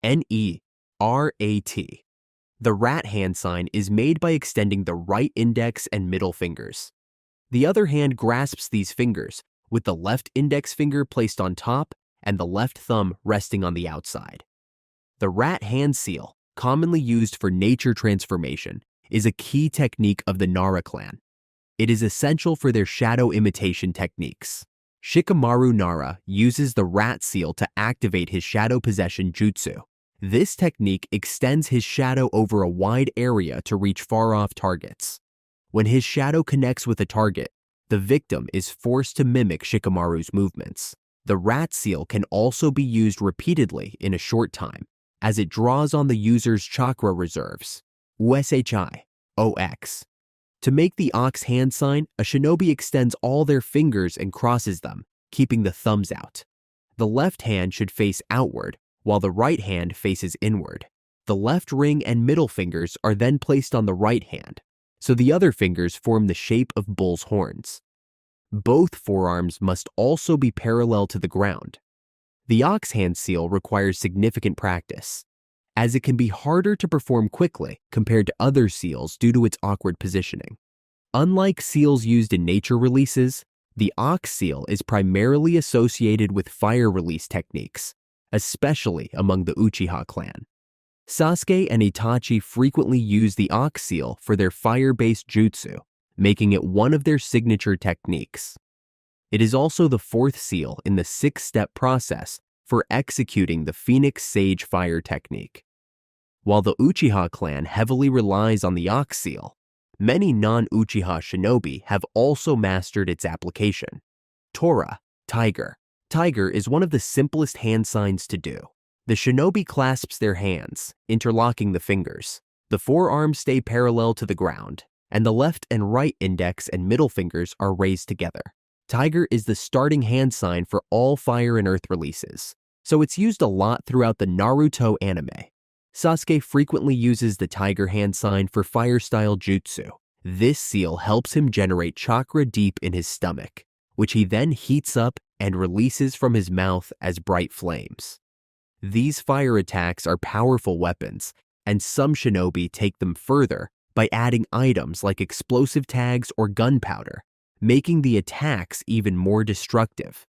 N-E-R-A-T. The rat hand sign is made by extending the right index and middle fingers. The other hand grasps these fingers, with the left index finger placed on top and the left thumb resting on the outside. The rat hand seal, commonly used for nature transformation, is a key technique of the Nara clan. It is essential for their shadow imitation techniques. Shikamaru Nara uses the rat seal to activate his Shadow Possession Jutsu. This technique extends his shadow over a wide area to reach far-off targets. When his shadow connects with a target, the victim is forced to mimic Shikamaru's movements. The rat seal can also be used repeatedly in a short time, as it draws on the user's chakra reserves, USHI, OX. To make the ox hand sign, a shinobi extends all their fingers and crosses them, keeping the thumbs out. The left hand should face outward, while the right hand faces inward. The left ring and middle fingers are then placed on the right hand, so the other fingers form the shape of bull's horns. Both forearms must also be parallel to the ground. The ox hand seal requires significant practice, as it can be harder to perform quickly compared to other seals due to its awkward positioning. Unlike seals used in nature releases, the ox seal is primarily associated with fire release techniques, especially among the Uchiha clan. Sasuke and Itachi frequently use the ox seal for their fire-based jutsu, making it one of their signature techniques. It is also the fourth seal in the 6-step process for executing the Phoenix Sage fire technique. While the Uchiha clan heavily relies on the ox seal, many non-Uchiha shinobi have also mastered its application. Tora, tiger. Tiger is one of the simplest hand signs to do. The shinobi clasps their hands, interlocking the fingers. The forearms stay parallel to the ground, and the left and right index and middle fingers are raised together. Tiger is the starting hand sign for all Fire and Earth releases, so it's used a lot throughout the Naruto anime. Sasuke frequently uses the tiger hand sign for fire-style jutsu. This seal helps him generate chakra deep in his stomach, which he then heats up and releases from his mouth as bright flames. These fire attacks are powerful weapons, and some shinobi take them further by adding items like explosive tags or gunpowder, making the attacks even more destructive.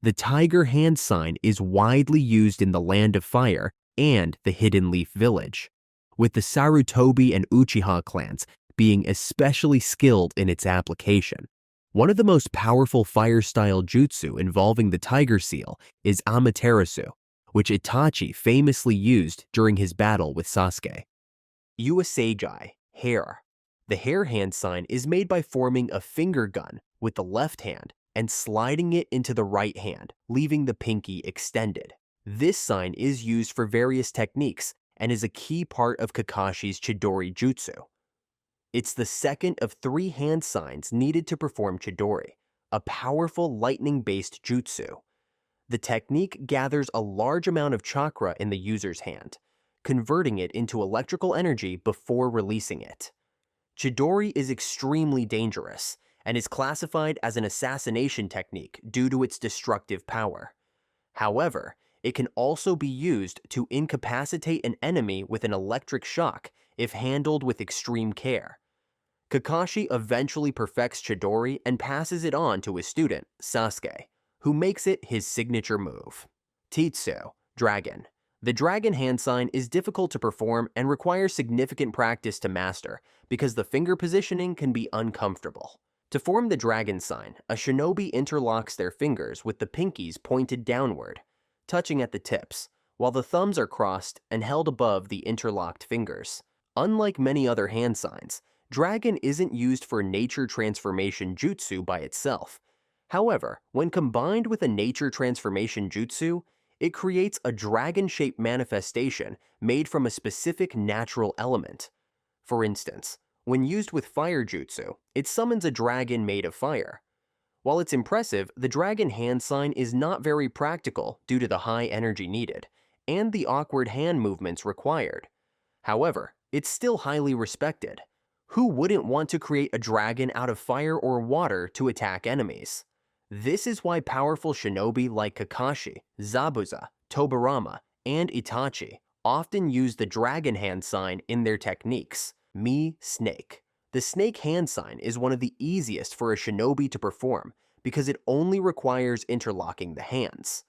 The tiger hand sign is widely used in the Land of Fire and the Hidden Leaf Village, with the Sarutobi and Uchiha clans being especially skilled in its application. One of the most powerful fire-style jutsu involving the tiger seal is Amaterasu, which Itachi famously used during his battle with Sasuke. Uesagi, hair. The hair hand sign is made by forming a finger gun with the left hand and sliding it into the right hand, leaving the pinky extended. This sign is used for various techniques and is a key part of Kakashi's Chidori Jutsu. It's the second of 3 hand signs needed to perform Chidori, a powerful lightning-based jutsu. The technique gathers a large amount of chakra in the user's hand, converting it into electrical energy before releasing it. Chidori is extremely dangerous and is classified as an assassination technique due to its destructive power. However, it can also be used to incapacitate an enemy with an electric shock if handled with extreme care. Kakashi eventually perfects Chidori and passes it on to his student, Sasuke, who makes it his signature move. Titsu, dragon. The dragon hand sign is difficult to perform and requires significant practice to master because the finger positioning can be uncomfortable. To form the dragon sign, a shinobi interlocks their fingers with the pinkies pointed downward, touching at the tips, while the thumbs are crossed and held above the interlocked fingers. Unlike many other hand signs, dragon isn't used for nature transformation jutsu by itself. However, when combined with a nature transformation jutsu, it creates a dragon-shaped manifestation made from a specific natural element. For instance, when used with fire jutsu, it summons a dragon made of fire. While it's impressive, the dragon hand sign is not very practical due to the high energy needed and the awkward hand movements required. However, it's still highly respected. Who wouldn't want to create a dragon out of fire or water to attack enemies? This is why powerful shinobi like Kakashi, Zabuza, Tobirama, and Itachi often use the dragon hand sign in their techniques, Mi Snake. The snake hand sign is one of the easiest for a shinobi to perform because it only requires interlocking the hands.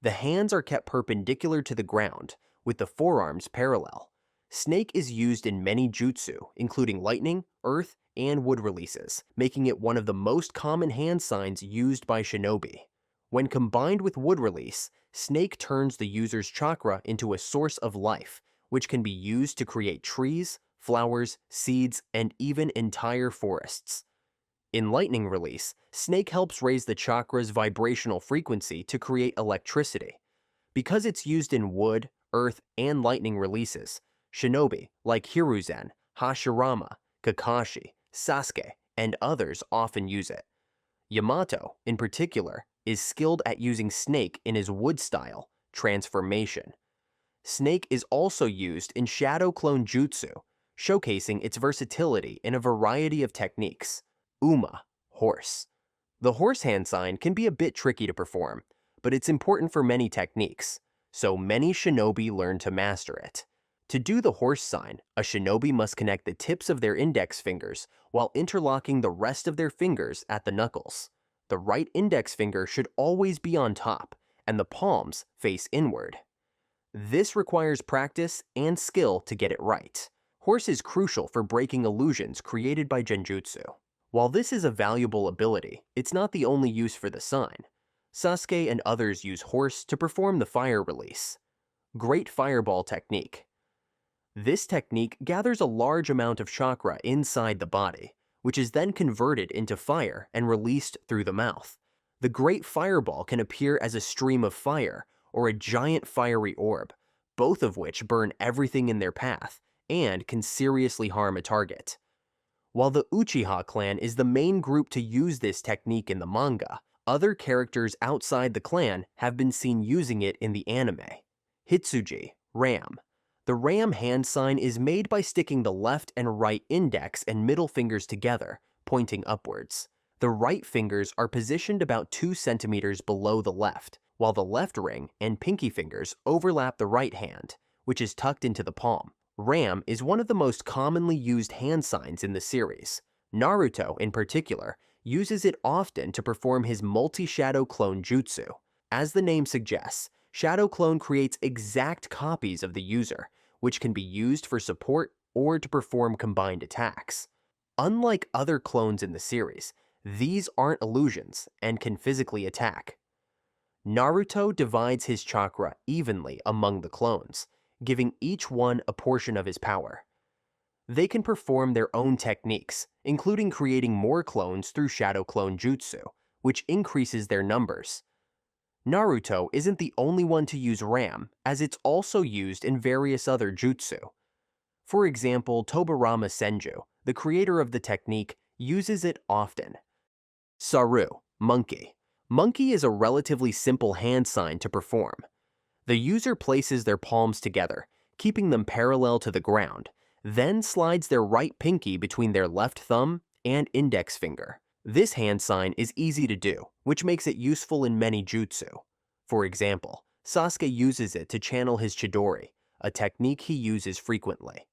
The hands are kept perpendicular to the ground, with the forearms parallel. Snake is used in many jutsu, including lightning, earth, and wood releases, making it one of the most common hand signs used by shinobi. When combined with wood release, snake turns the user's chakra into a source of life, which can be used to create trees, flowers, seeds, and even entire forests. In lightning release, snake helps raise the chakra's vibrational frequency to create electricity. Because it's used in wood, earth, and lightning releases, shinobi like Hiruzen, Hashirama, Kakashi, Sasuke, and others often use it. Yamato, in particular, is skilled at using snake in his wood style, transformation. Snake is also used in Shadow Clone Jutsu, showcasing its versatility in a variety of techniques. Uma, horse. The horse hand sign can be a bit tricky to perform, but it's important for many techniques, so many shinobi learn to master it. To do the horse sign, a shinobi must connect the tips of their index fingers while interlocking the rest of their fingers at the knuckles. The right index finger should always be on top, and the palms face inward. This requires practice and skill to get it right. Horse is crucial for breaking illusions created by genjutsu. While this is a valuable ability, it's not the only use for the sign. Sasuke and others use horse to perform the fire release. Great Fireball Technique. This technique gathers a large amount of chakra inside the body, which is then converted into fire and released through the mouth. The Great Fireball can appear as a stream of fire or a giant fiery orb, both of which burn everything in their path and can seriously harm a target. While the Uchiha clan is the main group to use this technique in the manga, other characters outside the clan have been seen using it in the anime. Hitsuji, Ram. The Ram hand sign is made by sticking the left and right index and middle fingers together, pointing upwards. The right fingers are positioned about 2 centimeters below the left, while the left ring and pinky fingers overlap the right hand, which is tucked into the palm. Ram is one of the most commonly used hand signs in the series. Naruto, in particular, uses it often to perform his multi-shadow clone jutsu. As the name suggests, Shadow Clone creates exact copies of the user, which can be used for support or to perform combined attacks. Unlike other clones in the series, these aren't illusions and can physically attack. Naruto divides his chakra evenly among the clones, giving each one a portion of his power. They can perform their own techniques, including creating more clones through Shadow Clone Jutsu, which increases their numbers. Naruto isn't the only one to use Ram, as it's also used in various other jutsu. For example, Tobirama Senju, the creator of the technique, uses it often. Saru, monkey. Monkey is a relatively simple hand sign to perform. The user places their palms together, keeping them parallel to the ground, then slides their right pinky between their left thumb and index finger. This hand sign is easy to do, which makes it useful in many jutsu. For example, Sasuke uses it to channel his Chidori, a technique he uses frequently.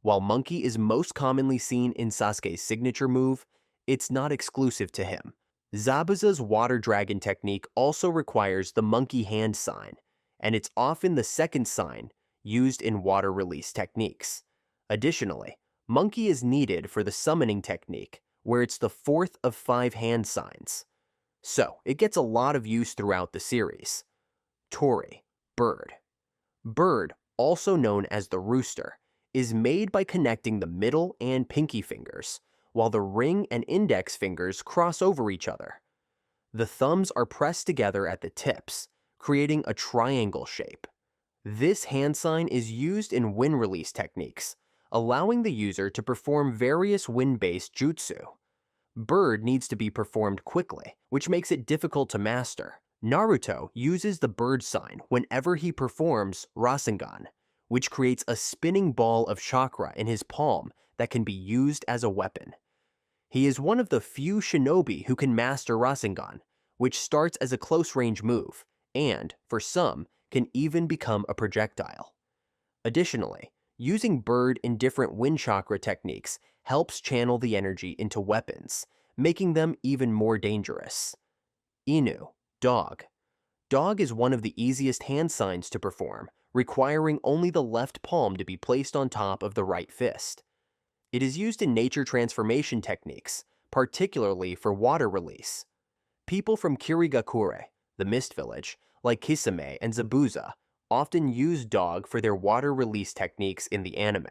While monkey is most commonly seen in Sasuke's signature move, it's not exclusive to him. Zabuza's water dragon technique also requires the monkey hand sign, and it's often the second sign used in water release techniques. Additionally, monkey is needed for the summoning technique, where it's the fourth of 5 hand signs. So, it gets a lot of use throughout the series. Tori, bird. Bird, also known as the rooster, is made by connecting the middle and pinky fingers, while the ring and index fingers cross over each other. The thumbs are pressed together at the tips, creating a triangle shape. This hand sign is used in wind release techniques, allowing the user to perform various wind-based jutsu. Bird needs to be performed quickly, which makes it difficult to master. Naruto uses the bird sign whenever he performs Rasengan, which creates a spinning ball of chakra in his palm that can be used as a weapon. He is one of the few shinobi who can master Rasengan, which starts as a close-range move, and, for some, can even become a projectile. Additionally, using bird and different wind chakra techniques helps channel the energy into weapons, making them even more dangerous. Inu, dog. Dog is one of the easiest hand signs to perform, requiring only the left palm to be placed on top of the right fist. It is used in nature transformation techniques, particularly for water release. People from Kirigakure, the mist village, like Kisame and Zabuza, often use dog for their water release techniques in the anime.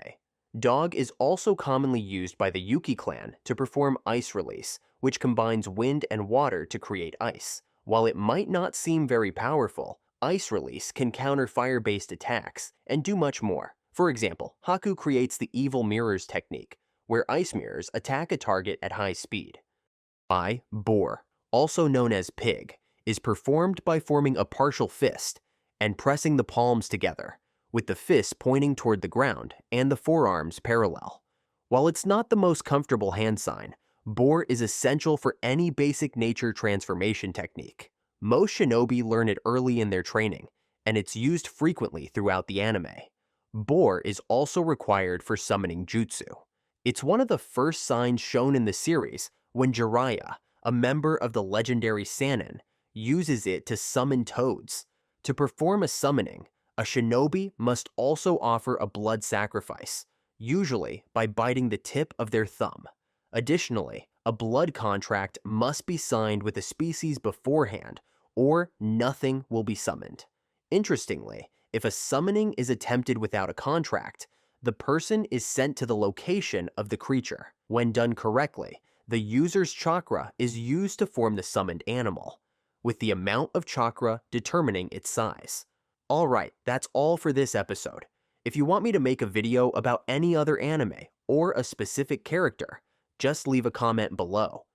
Dog is also commonly used by the Yuki clan to perform ice release, which combines wind and water to create ice. While it might not seem very powerful, ice release can counter fire-based attacks and do much more. For example, Haku creates the evil mirrors technique, where ice mirrors attack a target at high speed. Boar, also known as pig, is performed by forming a partial fist and pressing the palms together, with the fist pointing toward the ground and the forearms parallel. While it's not the most comfortable hand sign, boar is essential for any basic nature transformation technique. Most shinobi learn it early in their training, and it's used frequently throughout the anime. Boar is also required for summoning jutsu. It's one of the first signs shown in the series when Jiraiya, a member of the legendary Sannin, uses it to summon toads. To perform a summoning, a shinobi must also offer a blood sacrifice, usually by biting the tip of their thumb. Additionally, a blood contract must be signed with a species beforehand, or nothing will be summoned. Interestingly, if a summoning is attempted without a contract, the person is sent to the location of the creature. When done correctly, the user's chakra is used to form the summoned animal, with the amount of chakra determining its size. Alright, that's all for this episode. If you want me to make a video about any other anime or a specific character, just leave a comment below.